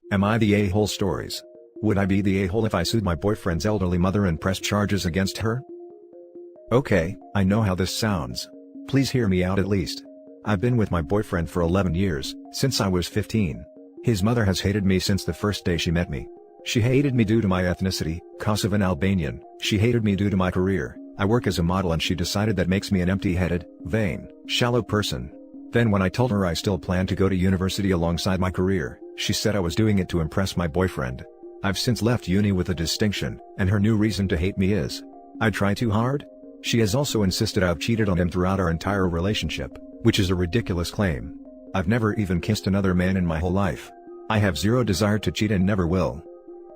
Am I the a-hole stories? Would I be the a-hole if I sued my boyfriend's elderly mother and pressed charges against her? Okay, I know how this sounds. Please hear me out at least. I've been with my boyfriend for 11 years, since I was 15. His mother has hated me since the first day she met me. She hated me due to my ethnicity, Kosovan Albanian. She hated me due to my career. I work as a model and she decided that makes me an empty-headed, vain, shallow person. Then when I told her I still planned to go to university alongside my career, she said I was doing it to impress my boyfriend. I've since left uni with a distinction, and her new reason to hate me is I try too hard? She has also insisted I've cheated on him throughout our entire relationship, which is a ridiculous claim. I've never even kissed another man in my whole life. I have zero desire to cheat and never will.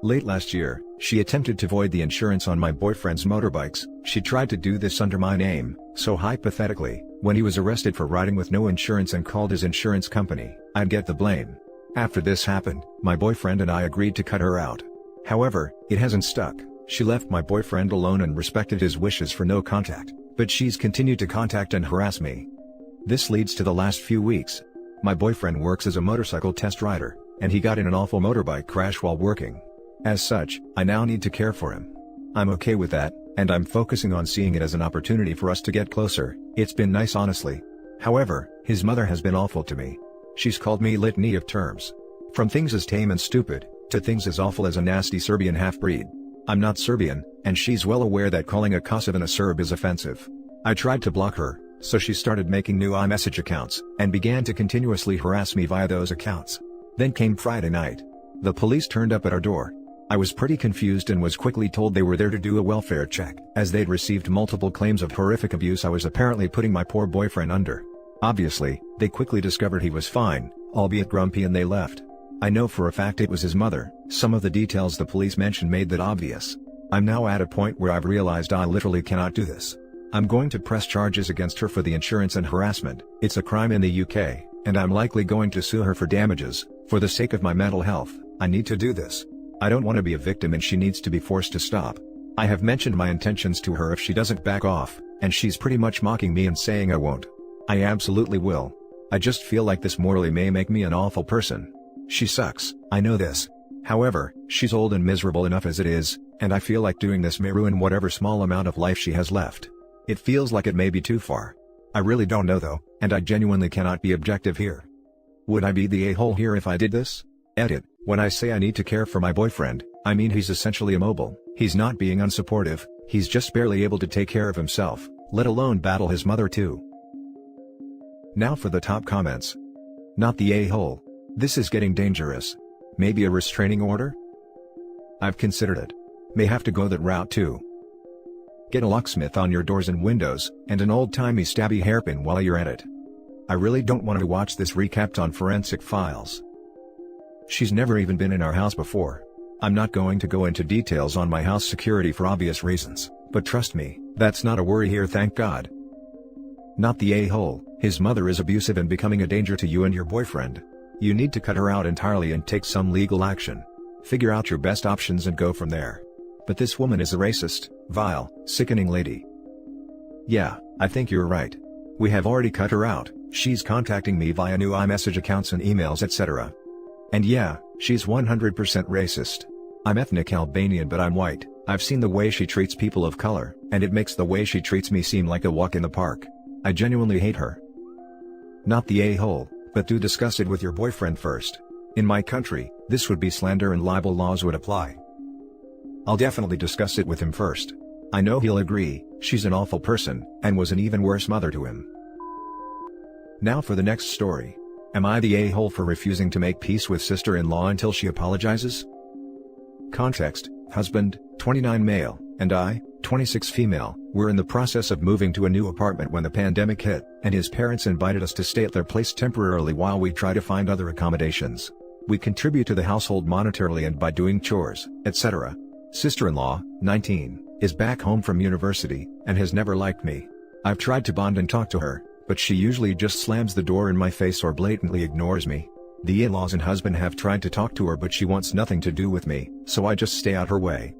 Late last year, she attempted to void the insurance on my boyfriend's motorbikes. She tried to do this under my name, so hypothetically, when he was arrested for riding with no insurance and called his insurance company, I'd get the blame. After this happened, my boyfriend and I agreed to cut her out. However, it hasn't stuck. She left my boyfriend alone and respected his wishes for no contact, but she's continued to contact and harass me. This leads to the last few weeks. My boyfriend works as a motorcycle test rider, and he got in an awful motorbike crash while working. As such, I now need to care for him. I'm okay with that, and I'm focusing on seeing it as an opportunity for us to get closer. It's been nice honestly. However, his mother has been awful to me. She's called me a litany of terms. From things as tame and stupid, to things as awful as a nasty Serbian half-breed. I'm not Serbian, and she's well aware that calling a Kosovan a Serb is offensive. I tried to block her, so she started making new iMessage accounts, and began to continuously harass me via those accounts. Then came Friday night. The police turned up at our door. I was pretty confused and was quickly told they were there to do a welfare check, as they'd received multiple claims of horrific abuse I was apparently putting my poor boyfriend under. Obviously, they quickly discovered he was fine, albeit grumpy, and they left. I know for a fact it was his mother. Some of the details the police mentioned made that obvious. I'm now at a point where I've realized I literally cannot do this. I'm going to press charges against her for the insurance and harassment. It's a crime in the UK, and I'm likely going to sue her for damages. For the sake of my mental health, I need to do this. I don't want to be a victim and she needs to be forced to stop. I have mentioned my intentions to her if she doesn't back off, and she's pretty much mocking me and saying I won't. I absolutely will. I just feel like this morally may make me an awful person. She sucks, I know this. However, she's old and miserable enough as it is, and I feel like doing this may ruin whatever small amount of life she has left. It feels like it may be too far. I really don't know though, and I genuinely cannot be objective here. Would I be the a-hole here if I did this? Edit. When I say I need to care for my boyfriend, I mean he's essentially immobile. He's not being unsupportive, he's just barely able to take care of himself, let alone battle his mother too. Now for the top comments. Not the a-hole. This is getting dangerous. Maybe a restraining order? I've considered it. May have to go that route too. Get a locksmith on your doors and windows, and an old-timey stabby hairpin while you're at it. I really don't want to watch this recapped on Forensic Files. She's never even been in our house before. I'm not going to go into details on my house security for obvious reasons, but trust me, that's not a worry here, thank God. Not the a-hole. His mother is abusive and becoming a danger to you and your boyfriend. You need to cut her out entirely and take some legal action. Figure out your best options and go from there. But this woman is a racist, vile, sickening lady. Yeah, I think you're right. We have already cut her out. She's contacting me via new iMessage accounts and emails, etc. And yeah, she's 100% racist. I'm ethnic Albanian but I'm white. I've seen the way she treats people of color, and it makes the way she treats me seem like a walk in the park. I genuinely hate her. Not the a-hole, but do discuss it with your boyfriend first. In my country, this would be slander and libel laws would apply. I'll definitely discuss it with him first. I know he'll agree. She's an awful person, and was an even worse mother to him. Now for the next story. Am I the a-hole for refusing to make peace with sister-in-law until she apologizes? Context: husband, 29 male, and I, 26 female, were in the process of moving to a new apartment when the pandemic hit, and his parents invited us to stay at their place temporarily while we try to find other accommodations. We contribute to the household monetarily and by doing chores, etc. Sister-in-law, 19, is back home from university, and has never liked me. I've tried to bond and talk to her, but she usually just slams the door in my face or blatantly ignores me. The in-laws and husband have tried to talk to her but she wants nothing to do with me, so I just stay out her way.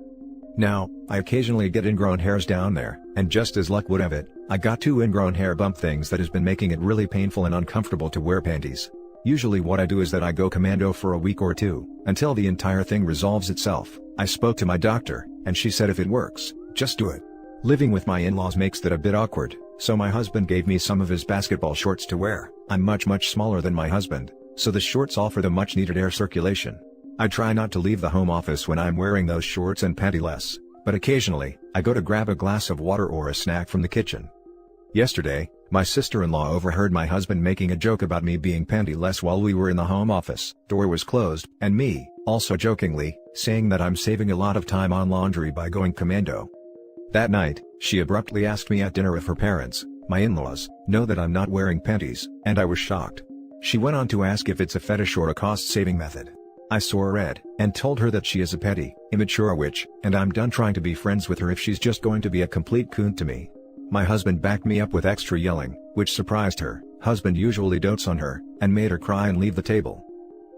Now, I occasionally get ingrown hairs down there, and just as luck would have it, I got 2 ingrown hair bump things that has been making it really painful and uncomfortable to wear panties. Usually what I do is that I go commando for a week or two, until the entire thing resolves itself. I spoke to my doctor, and she said if it works, just do it. Living with my in-laws makes that a bit awkward, so my husband gave me some of his basketball shorts to wear. I'm much smaller than my husband, so the shorts offer the much needed air circulation. I try not to leave the home office when I'm wearing those shorts and pantyless, but occasionally, I go to grab a glass of water or a snack from the kitchen. Yesterday, my sister-in-law overheard my husband making a joke about me being pantyless while we were in the home office. Door was closed, and me, also jokingly, saying that I'm saving a lot of time on laundry by going commando. That night, she abruptly asked me at dinner if her parents, my in-laws, know that I'm not wearing panties, and I was shocked. She went on to ask if it's a fetish or a cost-saving method. I saw red, and told her that she is a petty, immature witch, and I'm done trying to be friends with her if she's just going to be a complete coon to me. My husband backed me up with extra yelling, which surprised her. Husband usually dotes on her, and made her cry and leave the table.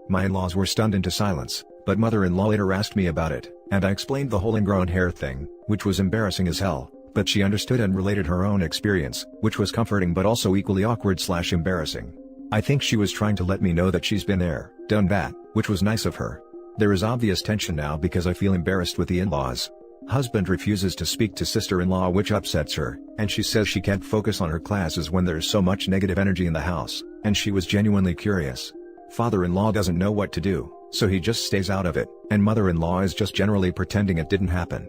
My in-laws were stunned into silence, but mother-in-law later asked me about it, and I explained the whole ingrown hair thing, which was embarrassing as hell, but she understood and related her own experience, which was comforting but also equally awkward/embarrassing. I think she was trying to let me know that she's been there, done that, which was nice of her. There is obvious tension now because I feel embarrassed with the in-laws. Husband refuses to speak to sister-in-law, which upsets her, and she says she can't focus on her classes when there's so much negative energy in the house, and she was genuinely curious. Father-in-law doesn't know what to do, so he just stays out of it, and mother-in-law is just generally pretending it didn't happen.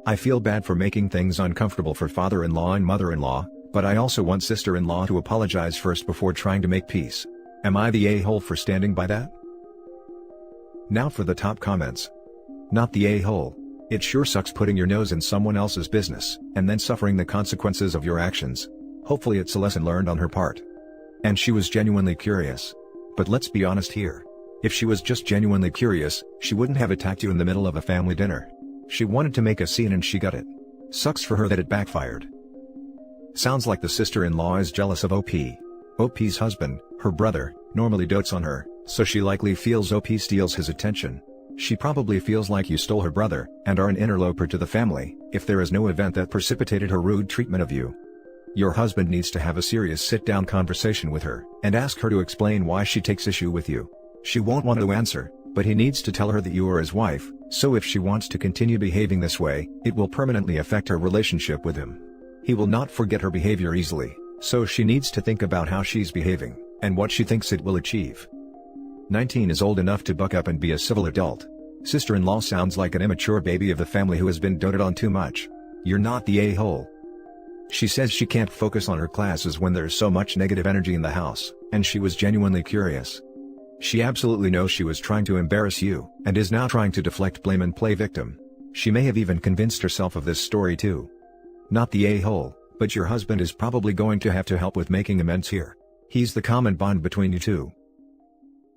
I feel bad for making things uncomfortable for father-in-law and mother-in-law, but I also want sister-in-law to apologize first before trying to make peace. Am I the a-hole for standing by that? Now for the top comments. Not the a-hole. It sure sucks putting your nose in someone else's business, and then suffering the consequences of your actions. Hopefully it's a lesson learned on her part. And she was genuinely curious. But let's be honest here. If she was just genuinely curious, she wouldn't have attacked you in the middle of a family dinner. She wanted to make a scene and she got it. Sucks for her that it backfired. Sounds like the sister-in-law is jealous of OP. OP's husband, her brother, normally dotes on her, so she likely feels OP steals his attention. She probably feels like you stole her brother, and are an interloper to the family, if there is no event that precipitated her rude treatment of you. Your husband needs to have a serious sit-down conversation with her, and ask her to explain why she takes issue with you. She won't want to answer, but he needs to tell her that you are his wife, so if she wants to continue behaving this way, it will permanently affect her relationship with him. He will not forget her behavior easily, so she needs to think about how she's behaving, and what she thinks it will achieve. 19 is old enough to buck up and be a civil adult. Sister-in-law sounds like an immature baby of the family who has been doted on too much. You're not the a-hole. She says she can't focus on her classes when there's so much negative energy in the house, and she was genuinely curious. She absolutely knows she was trying to embarrass you, and is now trying to deflect blame and play victim. She may have even convinced herself of this story too. Not the a-hole, but your husband is probably going to have to help with making amends here. He's the common bond between you two.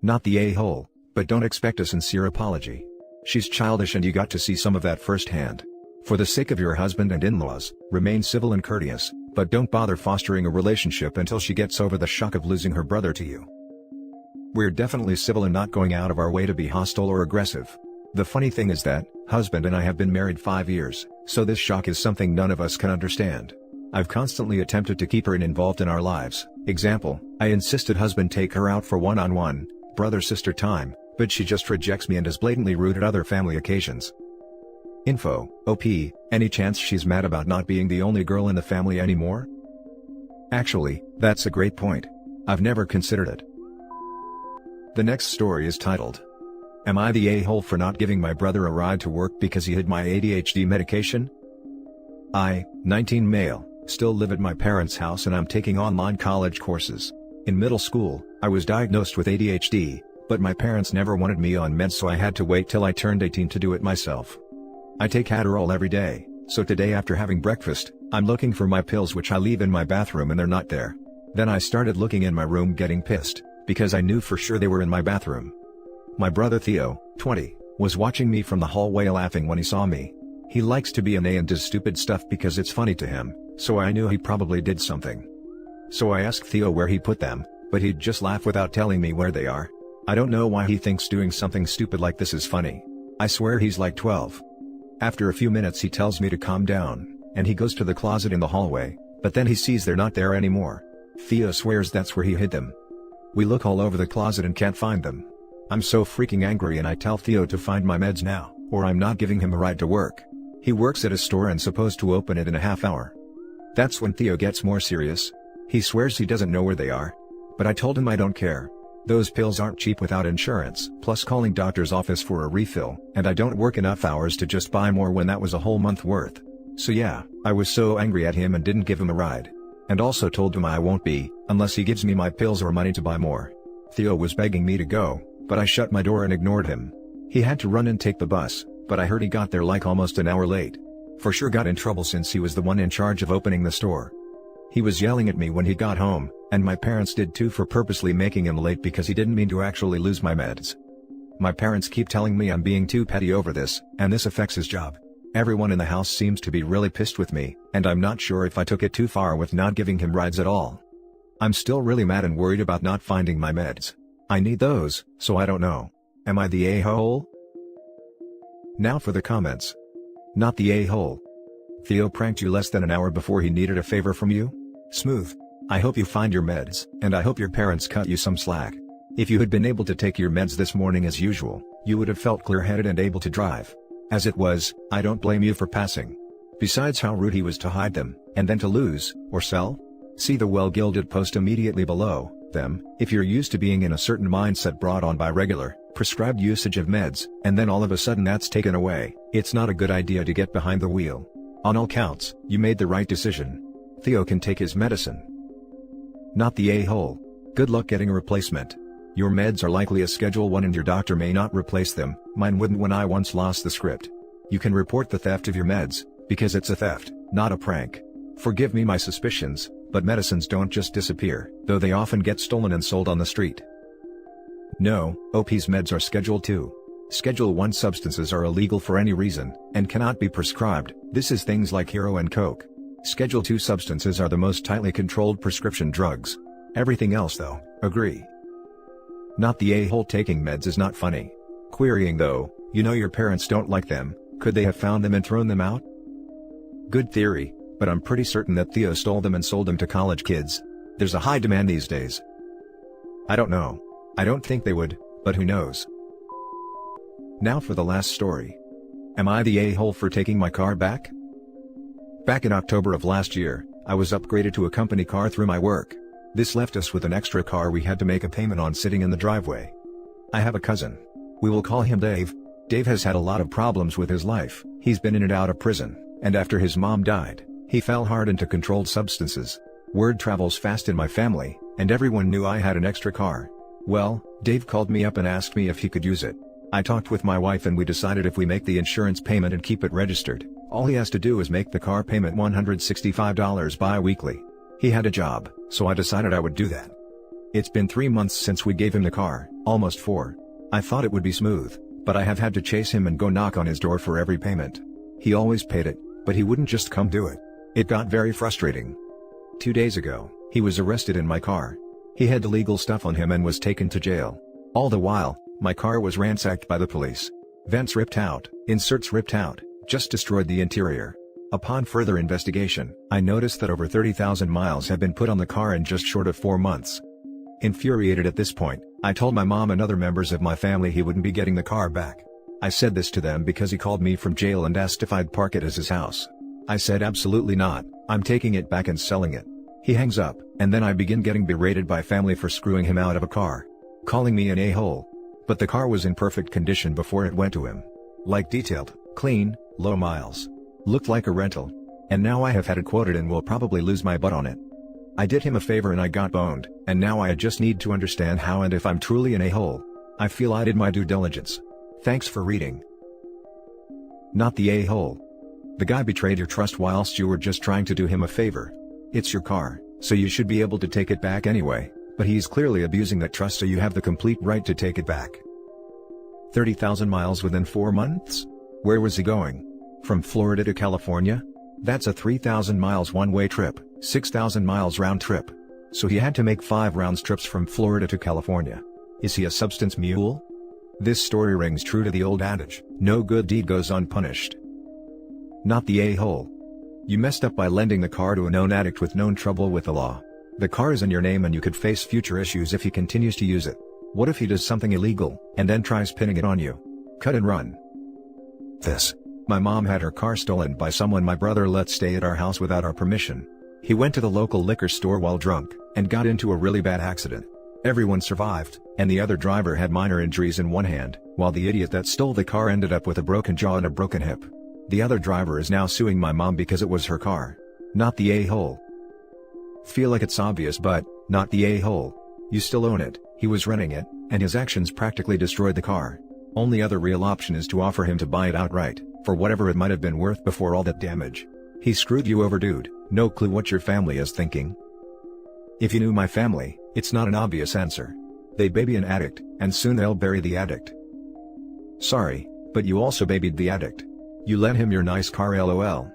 Not the a-hole, but don't expect a sincere apology. She's childish and you got to see some of that firsthand. For the sake of your husband and in-laws, remain civil and courteous, but don't bother fostering a relationship until she gets over the shock of losing her brother to you. We're definitely civil and not going out of our way to be hostile or aggressive. The funny thing is that, husband and I have been married 5 years, so this shock is something none of us can understand. I've constantly attempted to keep her involved in our lives. Example, I insisted husband take her out for one-on-one, brother-sister time, but she just rejects me and is blatantly rude at other family occasions. Info, OP, any chance she's mad about not being the only girl in the family anymore? Actually, that's a great point. I've never considered it. The next story is titled, Am I the a-hole for not giving my brother a ride to work because he hid my ADHD medication? I, 19 male, still live at my parents' house and I'm taking online college courses. In middle school, I was diagnosed with ADHD, but my parents never wanted me on meds, so I had to wait till I turned 18 to do it myself. I take Adderall every day, so today after having breakfast, I'm looking for my pills which I leave in my bathroom and they're not there. Then I started looking in my room getting pissed, because I knew for sure they were in my bathroom. My brother Theo, 20, was watching me from the hallway laughing when he saw me. He likes to be an A and does stupid stuff because it's funny to him, so I knew he probably did something. So I asked Theo where he put them, but he'd just laugh without telling me where they are. I don't know why he thinks doing something stupid like this is funny. I swear he's like 12. After a few minutes he tells me to calm down, and he goes to the closet in the hallway, but then he sees they're not there anymore. Theo swears that's where he hid them. We look all over the closet and can't find them. I'm so freaking angry and I tell Theo to find my meds now, or I'm not giving him a ride to work. He works at a store and supposed to open it in a half hour. That's when Theo gets more serious. He swears he doesn't know where they are. But I told him I don't care. Those pills aren't cheap without insurance, plus calling doctor's office for a refill, and I don't work enough hours to just buy more when that was a whole month worth. So yeah, I was so angry at him and didn't give him a ride. And also told him I won't be, unless he gives me my pills or money to buy more. Theo was begging me to go, but I shut my door and ignored him. He had to run and take the bus, but I heard he got there like almost an hour late. For sure got in trouble since he was the one in charge of opening the store. He was yelling at me when he got home, and my parents did too for purposely making him late because he didn't mean to actually lose my meds. My parents keep telling me I'm being too petty over this, and this affects his job. Everyone in the house seems to be really pissed with me, and I'm not sure if I took it too far with not giving him rides at all. I'm still really mad and worried about not finding my meds. I need those, so I don't know. Am I the a-hole? Now for the comments. Not the a-hole. Theo pranked you less than an hour before he needed a favor from you? Smooth. I hope you find your meds, and I hope your parents cut you some slack. If you had been able to take your meds this morning as usual, you would have felt clear-headed and able to drive. As it was, I don't blame you for passing. Besides how rude he was to hide them, and then to lose, or sell? See the well-gilded post immediately below them. If you're used to being in a certain mindset brought on by regular, prescribed usage of meds, and then all of a sudden that's taken away, it's not a good idea to get behind the wheel. On all counts, you made the right decision. Theo can take his medicine. Not the a-hole. Good luck getting a replacement. Your meds are likely a Schedule 1 and your doctor may not replace them. Mine wouldn't when I once lost the script. You can report the theft of your meds, because it's a theft, not a prank. Forgive me my suspicions, but medicines don't just disappear, though they often get stolen and sold on the street. No, OP's meds are Schedule 2. Schedule 1 substances are illegal for any reason, and cannot be prescribed. This is things like hero and coke. Schedule 2 substances are the most tightly controlled prescription drugs. Everything else though, agree. Not the a-hole. Taking meds is not funny. Querying though, you know your parents don't like them, could they have found them and thrown them out? Good theory, but I'm pretty certain that Theo stole them and sold them to college kids. There's a high demand these days. I don't know. I don't think they would, but who knows. Now for the last story. Am I the a-hole for taking my car back? Back in October of last year, I was upgraded to a company car through my work. This left us with an extra car we had to make a payment on sitting in the driveway. I have a cousin. We will call him Dave. Dave has had a lot of problems with his life. He's been in and out of prison, and after his mom died, he fell hard into controlled substances. Word travels fast in my family, and everyone knew I had an extra car. Well, Dave called me up and asked me if he could use it. I talked with my wife and we decided if we make the insurance payment and keep it registered, all he has to do is make the car payment $165 bi-weekly. He had a job, so I decided I would do that. It's been 3 months since we gave him the car, almost 4. I thought it would be smooth, but I have had to chase him and go knock on his door for every payment. He always paid it, but he wouldn't just come do it. It got very frustrating. 2 days ago, he was arrested in my car. He had illegal stuff on him and was taken to jail. All the while, my car was ransacked by the police. Vents ripped out, inserts ripped out, just destroyed the interior. Upon further investigation, I noticed that over 30,000 miles have been put on the car in just short of 4 months. Infuriated at this point, I told my mom and other members of my family he wouldn't be getting the car back. I said this to them because he called me from jail and asked if I'd park it as his house. I said absolutely not, I'm taking it back and selling it. He hangs up, and then I begin getting berated by family for screwing him out of a car. Calling me an a-hole. But the car was in perfect condition before it went to him. Like detailed, clean, low miles. Looked like a rental. And now I have had it quoted and will probably lose my butt on it. I did him a favor and I got boned, and now I just need to understand how and if I'm truly an a-hole. I feel I did my due diligence. Thanks for reading. Not the a-hole. The guy betrayed your trust whilst you were just trying to do him a favor. It's your car, so you should be able to take it back anyway, but he's clearly abusing that trust, so you have the complete right to take it back. 30,000 miles within 4 months? Where was he going? From Florida to California? That's a 3,000 miles one-way trip, 6,000 miles round trip. So he had to make 5 round trips from Florida to California. Is he a substance mule? This story rings true to the old adage, no good deed goes unpunished. Not the a-hole. You messed up by lending the car to a known addict with known trouble with the law. The car is in your name and you could face future issues if he continues to use it. What if he does something illegal, and then tries pinning it on you? Cut and run. My mom had her car stolen by someone my brother let stay at our house without our permission. He went to the local liquor store while drunk, and got into a really bad accident. Everyone survived, and the other driver had minor injuries in one hand, while the idiot that stole the car ended up with a broken jaw and a broken hip. The other driver is now suing my mom because it was her car. Not the a-hole. Feel like it's obvious, but not the a-hole. You still own it, he was renting it, and his actions practically destroyed the car. Only other real option is to offer him to buy it outright, for whatever it might have been worth before all that damage. He screwed you over, dude. No clue what your family is thinking. If you knew my family, it's not an obvious answer. They baby an addict, and soon they'll bury the addict. Sorry, but you also babied the addict. You lent him your nice car, lol.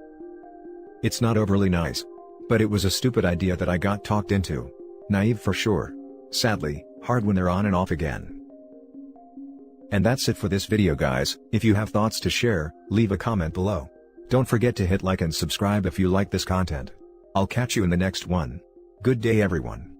It's not overly nice. But it was a stupid idea that I got talked into. Naive for sure. Sadly, hard when they're on and off again. And that's it for this video, guys. If you have thoughts to share, leave a comment below. Don't forget to hit like and subscribe if you like this content. I'll catch you in the next one. Good day, everyone.